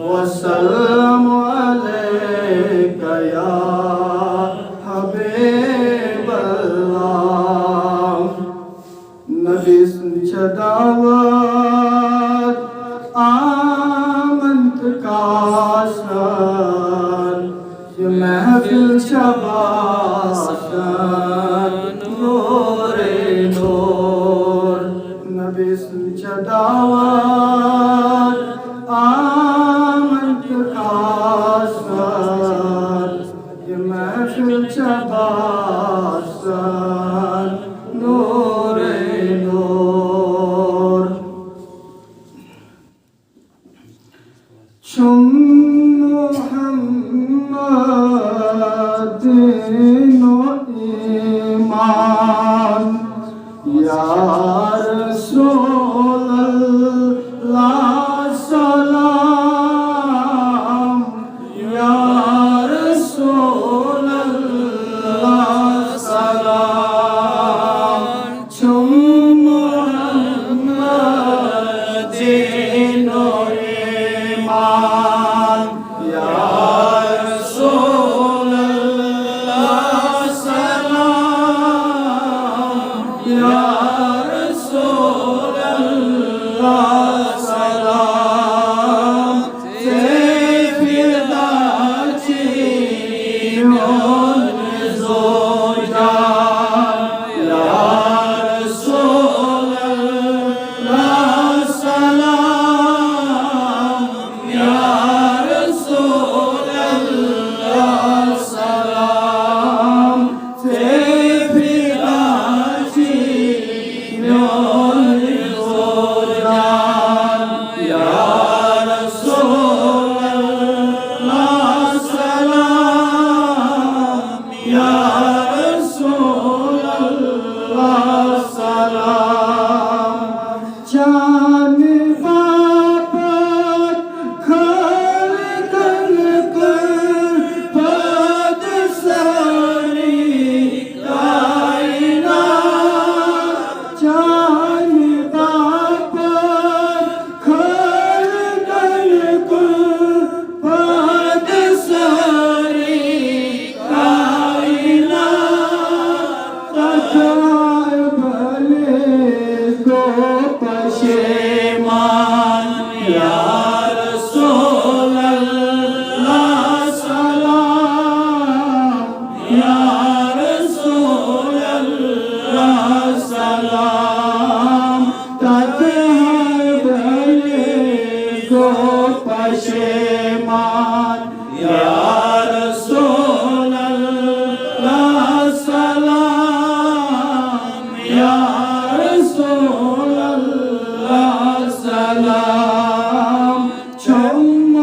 वसल्लम अलैका या हबीबल्लाह। नबी दावत आमंत कासन ये महफिल शबासन नूरे नूर। नबी दावत आमंत कासन ये महफिल शबासन नूरे नूर। चुम मोहम्मदिन ईमान या रसूलल्लाह सलाम या रसूलल्लाह सलाम। चुम मोहम्मदिन ईमान या रसूलल्लाह सलाम या रसूलल्लाह सलाम। से फिदा चीयों ज़ोजान या रसूलल्लाह सलाम या रसूलल्लाह सलाम। से फिदा चीयों ज़ोजान या रसूलल्लाह सलाम या रसूलल्लाह सलाम। जान बाबत खलकन कर पद सारी कायनात। जान बाबत खलकन कर पद सारी कायनात। तकाए भले को पशेमान या रसूलल्लाह सलाम या रसूलल्लाह सलाम। तकाए भले को पशेमान या रसूलल्लाह सलाम या रसूलल्लाह सलाम। चुम